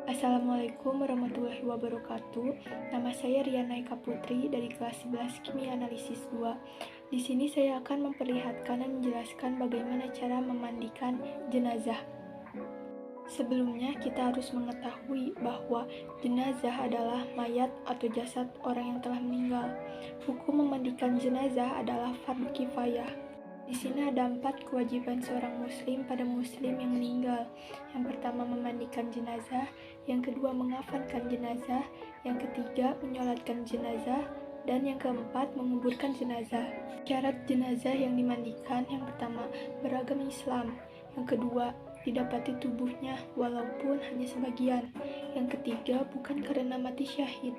Assalamualaikum warahmatullahi wabarakatuh. Nama saya Riana Eka Putri dari kelas 11 Kimia Analisis 2. Di sini saya akan memperlihatkan dan menjelaskan bagaimana cara memandikan jenazah. Sebelumnya kita harus mengetahui bahwa jenazah adalah mayat atau jasad orang yang telah meninggal. Hukum memandikan jenazah adalah fardu kifayah. Di sini ada 4 kewajiban seorang muslim pada muslim yang meninggal. Yang pertama memandikan jenazah, yang kedua mengafankan jenazah, yang ketiga menyolatkan jenazah, dan yang keempat menguburkan jenazah. Syarat jenazah yang dimandikan yang pertama beragama Islam, yang kedua didapati tubuhnya walaupun hanya sebagian, yang ketiga bukan karena mati syahid.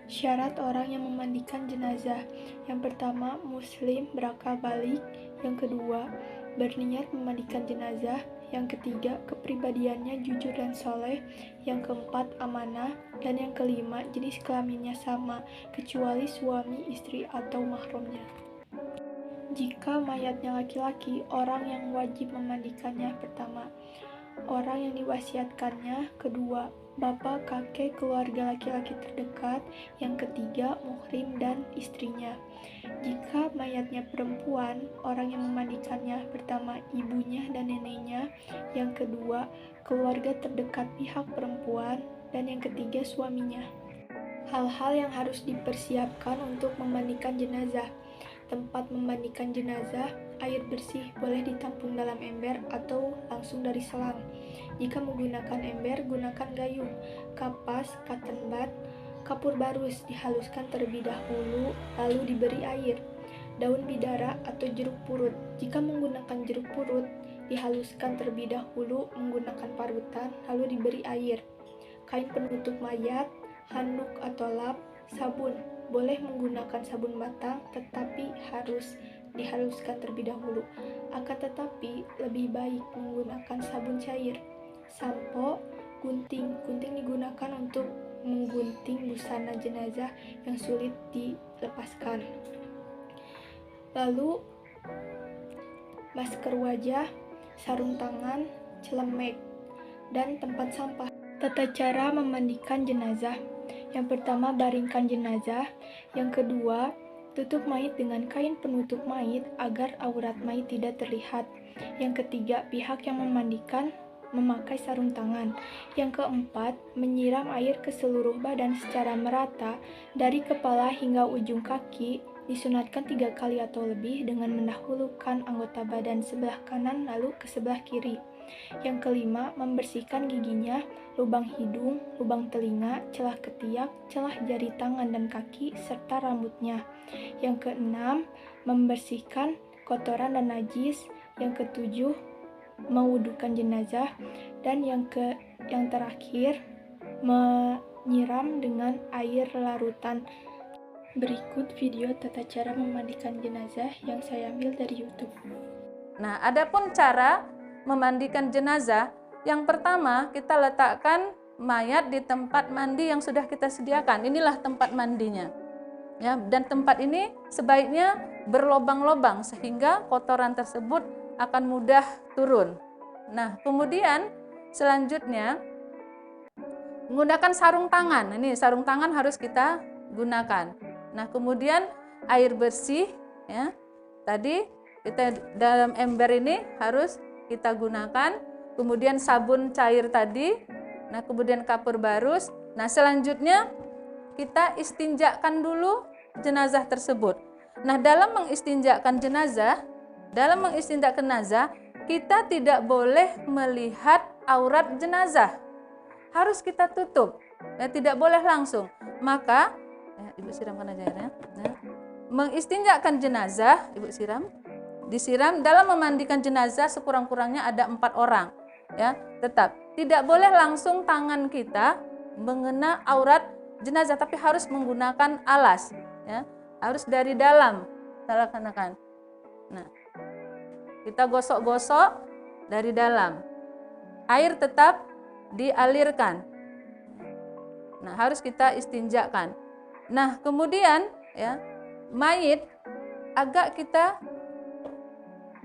Syarat orang yang memandikan jenazah. Yang pertama, muslim berakal balik. Yang kedua, berniat memandikan jenazah. Yang ketiga, kepribadiannya jujur dan soleh. Yang keempat, amanah. Dan yang kelima, jenis kelaminnya sama, kecuali suami, istri, atau mahramnya. Jika mayatnya laki-laki, orang yang wajib memandikannya pertama, orang yang diwasiatkannya, kedua, bapak, kakek, keluarga laki-laki terdekat, yang ketiga, muhrim dan istrinya. Jika mayatnya perempuan, orang yang memandikannya pertama, ibunya dan neneknya, yang kedua, keluarga terdekat pihak perempuan, dan yang ketiga, suaminya. Hal-hal yang harus dipersiapkan untuk memandikan jenazah. Tempat memandikan jenazah, air bersih boleh ditampung dalam ember atau langsung dari selang. Jika menggunakan ember, gunakan gayung, kapas, cotton bud, kapur barus dihaluskan terlebih dahulu, lalu diberi air. Daun bidara atau jeruk purut. Jika menggunakan jeruk purut, dihaluskan terlebih dahulu menggunakan parutan, lalu diberi air. Kain penutup mayat, handuk atau lap, sabun. Boleh menggunakan sabun batang, tetapi harus dihaluskan terlebih dahulu. Akan tetapi, lebih baik menggunakan sabun cair. Sampo, gunting. Gunting digunakan untuk menggunting busana jenazah yang sulit dilepaskan. Lalu, masker wajah, sarung tangan, celemek, dan tempat sampah. Tata cara memandikan jenazah. Yang pertama, baringkan jenazah. Yang kedua, tutup mayit dengan kain penutup mayit agar aurat mayit tidak terlihat. Yang ketiga, pihak yang memandikan memakai sarung tangan. Yang keempat, menyiram air ke seluruh badan secara merata dari kepala hingga ujung kaki. Disunatkan 3 kali atau lebih dengan mendahulukan anggota badan sebelah kanan lalu ke sebelah kiri. Yang kelima, membersihkan giginya, lubang hidung, lubang telinga, celah ketiak, celah jari tangan dan kaki, serta rambutnya. Yang keenam, membersihkan kotoran dan najis. Yang ketujuh, mewudukan jenazah. Dan yang terakhir, menyiram dengan air larutan. Berikut video tata cara memandikan jenazah yang saya ambil dari YouTube. Nah, adapun cara memandikan jenazah, yang pertama kita letakkan mayat di tempat mandi yang sudah kita sediakan. Inilah tempat mandinya. Ya, dan tempat ini sebaiknya berlobang-lobang sehingga kotoran tersebut akan mudah turun. Nah, kemudian selanjutnya menggunakan sarung tangan. Ini sarung tangan harus kita gunakan. Nah, kemudian air bersih, ya. Tadi kita dalam ember ini harus kita gunakan. Kemudian sabun cair tadi. Nah, kemudian kapur barus. Nah, selanjutnya kita istinjakan dulu jenazah tersebut. Nah, dalam mengistinjakan jenazah, kita tidak boleh melihat aurat jenazah. Harus kita tutup. Ya, tidak boleh langsung. Maka Ibu siramkan aja airnya. Nah, mengistinjakan jenazah, Ibu disiram dalam memandikan jenazah sekurang-kurangnya ada 4 orang. Ya, tetap tidak boleh langsung tangan kita mengena aurat jenazah, tapi harus menggunakan alas. Ya, harus dari dalam kita laksanakan. Nah, kita gosok-gosok dari dalam. Air tetap dialirkan. Nah, harus kita istinjakan. Nah, kemudian ya, mayit agak kita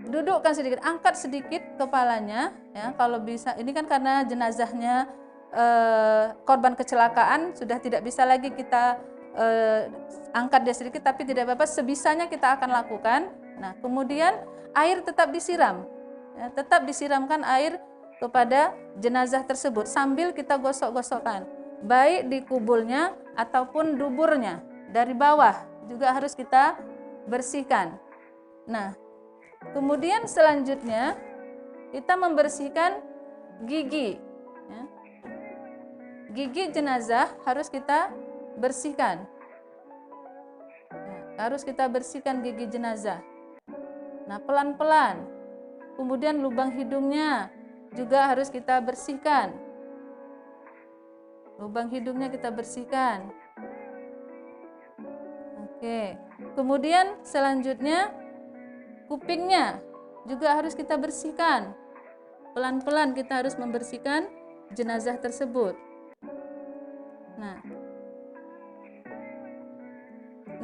dudukkan sedikit, angkat sedikit kepalanya ya, kalau bisa. Ini kan karena jenazahnya korban kecelakaan, sudah tidak bisa lagi kita angkat dia sedikit, tapi tidak apa-apa, sebisanya kita akan lakukan. Nah, kemudian air tetap disiram, ya, tetap disiramkan air kepada jenazah tersebut sambil kita gosok-gosokkan, baik di kubulnya ataupun duburnya, dari bawah juga harus kita bersihkan. Nah, kemudian selanjutnya kita membersihkan gigi, ya. Gigi jenazah harus kita bersihkan, ya, harus kita bersihkan gigi jenazah. Nah, pelan-pelan. Kemudian lubang hidungnya juga harus kita bersihkan. Lubang hidungnya kita bersihkan. Oke. Kemudian selanjutnya kupingnya juga harus kita bersihkan. Pelan-pelan kita harus membersihkan jenazah tersebut.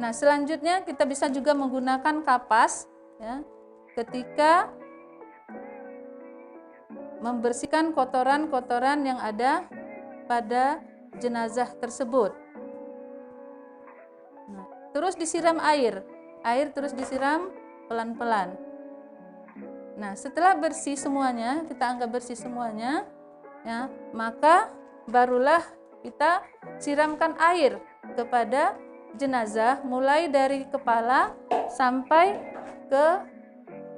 Nah, selanjutnya kita bisa juga menggunakan kapas, ya, ketika membersihkan kotoran-kotoran yang ada pada jenazah tersebut. Nah, terus disiram air terus disiram pelan-pelan. Nah, setelah bersih semuanya, kita anggap bersih semuanya, ya, maka barulah kita siramkan air kepada jenazah mulai dari kepala sampai ke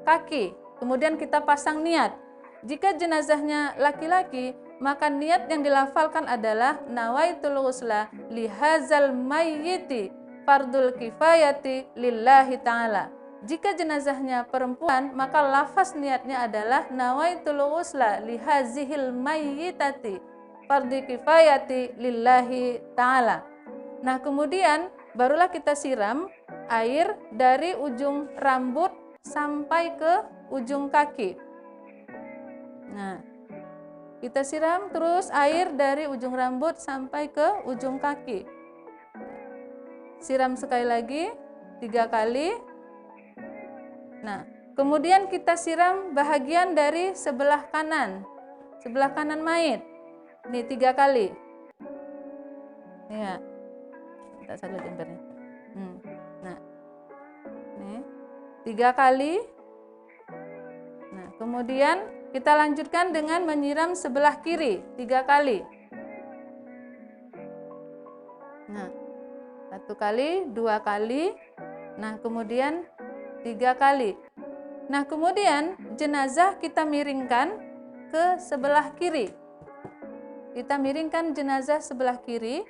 kaki. Kemudian kita pasang niat. Jika jenazahnya laki-laki, maka niat yang dilafalkan adalah nawaitul ghusla lihazal mayyiti fardul kifayati lillahi ta'ala. Jika jenazahnya perempuan, maka lafaz niatnya adalah nawaitul ghusla lihazihil mayyitati fardul kifayati lillahi ta'ala. Nah, kemudian barulah kita siram air dari ujung rambut sampai ke ujung kaki. Nah, kita siram terus air dari ujung rambut sampai ke ujung kaki. Siram sekali lagi 3 kali. Nah, kemudian kita siram bahagian dari sebelah kanan mayit. Ini 3 kali. Ya. Tak salah jempernya. Nah, ini 3 kali. Nah, kemudian kita lanjutkan dengan menyiram sebelah kiri 3 kali. Nah, 1 kali, 2 kali. Nah, kemudian 3 kali. Nah, kemudian jenazah kita miringkan ke sebelah kiri. Kita miringkan jenazah sebelah kiri.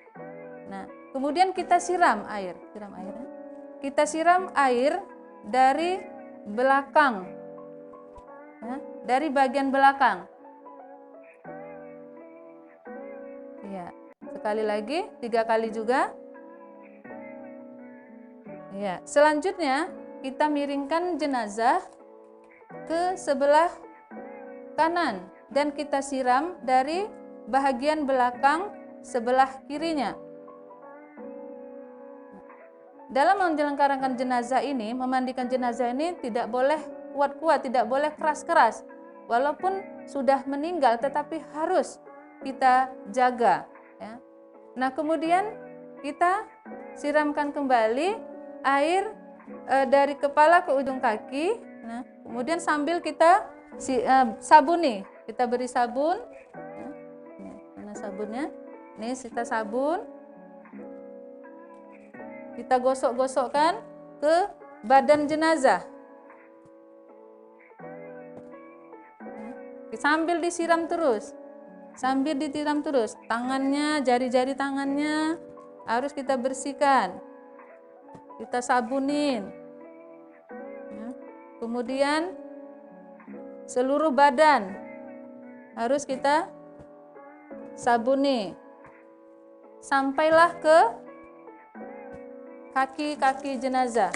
Nah, kemudian kita siram air. Kita siram air dari belakang, ya, dari bagian belakang. Ya, sekali lagi 3 kali juga. Ya, selanjutnya kita miringkan jenazah ke sebelah kanan dan kita siram dari bahagian belakang sebelah kirinya. Dalam menyelenggarakan jenazah ini, memandikan jenazah ini tidak boleh kuat-kuat, tidak boleh keras-keras. Walaupun sudah meninggal, tetapi harus kita jaga. Ya. Nah, kemudian kita siramkan kembali air dari kepala ke ujung kaki. Nah, kemudian sambil kita sabuni, kita beri sabun. Ya. Mana sabunnya? Ini kita sabun. Kita gosok-gosokkan ke badan jenazah. Sambil disiram terus. Tangannya, jari-jari tangannya harus kita bersihkan. Kita sabunin. Kemudian seluruh badan harus kita sabuni. Sampailah ke kaki-kaki jenazah.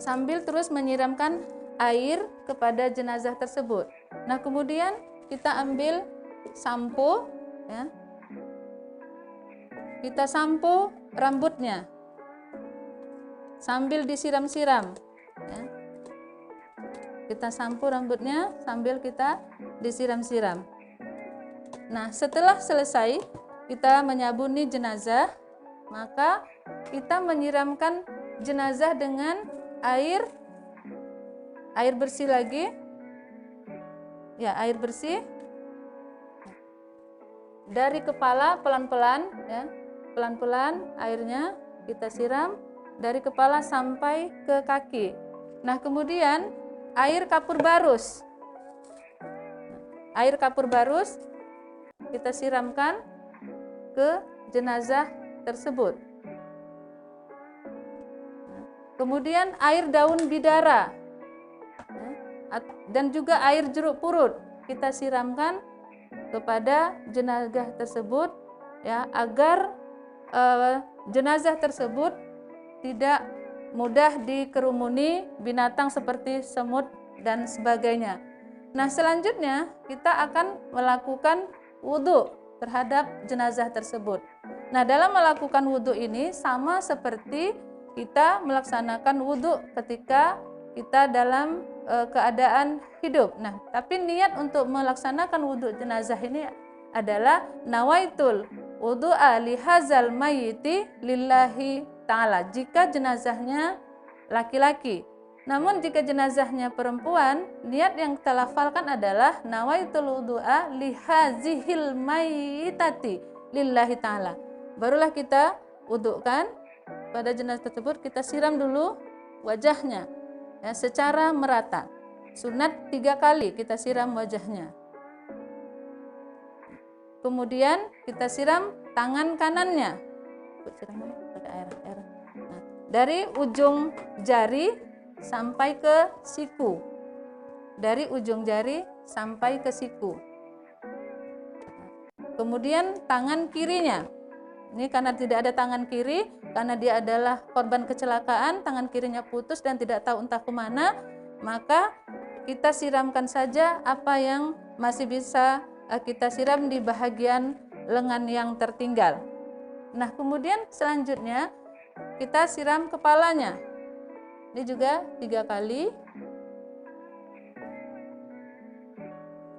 Sambil terus menyiramkan air kepada jenazah tersebut. Nah, kemudian kita ambil sampo, ya. Kita sampo rambutnya sambil disiram-siram, ya. kita sapu rambutnya sambil kita disiram-siram. Nah, setelah selesai kita menyabuni jenazah, maka kita menyiramkan jenazah dengan air bersih lagi. Ya, air bersih. Dari kepala pelan-pelan ya. Pelan-pelan airnya kita siram dari kepala sampai ke kaki. Nah, kemudian air kapur barus. Air kapur barus kita siramkan ke jenazah tersebut. Kemudian air daun bidara dan juga air jeruk purut kita siramkan kepada jenazah tersebut ya, agar jenazah tersebut tidak mudah dikerumuni binatang seperti semut dan sebagainya. Nah, selanjutnya kita akan melakukan wudhu terhadap jenazah tersebut. Nah, dalam melakukan wudhu ini sama seperti kita melaksanakan wudhu ketika kita dalam keadaan hidup. Nah, tapi niat untuk melaksanakan wudhu jenazah ini adalah nawaitul wudu'a lihazal mayyiti lillahi ta'ala jika jenazahnya laki-laki. Namun jika jenazahnya perempuan, niat yang kita lafalkan adalah nawaitul wudu'a lihazihil mayyitati lillahi ta'ala. Barulah kita wudukan pada jenazah tersebut, kita siram dulu wajahnya ya, secara merata. Sunat 3 kali kita siram wajahnya. Kemudian kita siram tangan kanannya. Pakai air. Nah, dari ujung jari sampai ke siku. Dari ujung jari sampai ke siku. Kemudian tangan kirinya. Ini karena tidak ada tangan kiri, karena dia adalah korban kecelakaan, tangan kirinya putus dan tidak tahu entah kemana, maka kita siramkan saja apa yang masih bisa kita siram di bahagian lengan yang tertinggal. Nah, kemudian selanjutnya kita siram kepalanya. Ini juga 3 kali.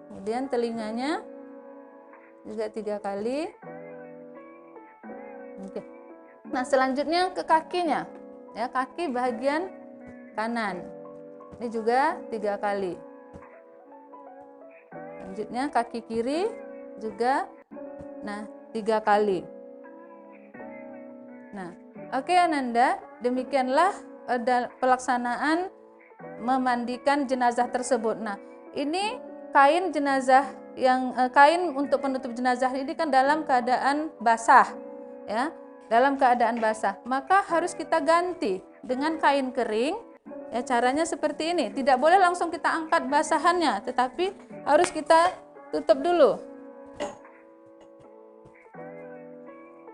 Kemudian telinganya juga 3 kali. Oke. Nah, selanjutnya ke kakinya. Ya, kaki bagian kanan. Ini juga 3 kali. Selanjutnya kaki kiri juga 3 kali. Nah, oke Ananda, demikianlah pelaksanaan memandikan jenazah tersebut. Nah, ini kain jenazah yang kain untuk penutup jenazah ini kan dalam keadaan basah ya, dalam keadaan basah. Maka harus kita ganti dengan kain kering. Ya, caranya seperti ini. Tidak boleh langsung kita angkat basahannya, tetapi harus kita tutup dulu.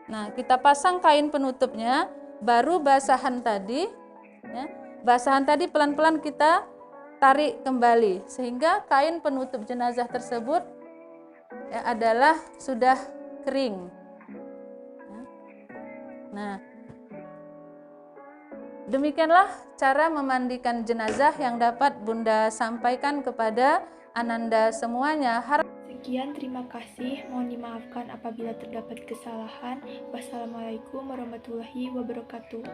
Nah, kita pasang kain penutupnya, baru basahan tadi ya, basahan tadi pelan-pelan kita tarik kembali sehingga kain penutup jenazah tersebut ya, adalah sudah kering. Nah, demikianlah cara memandikan jenazah yang dapat Bunda sampaikan kepada Ananda semuanya. Sekian, terima kasih. Mohon dimaafkan apabila terdapat kesalahan. Wassalamualaikum warahmatullahi wabarakatuh.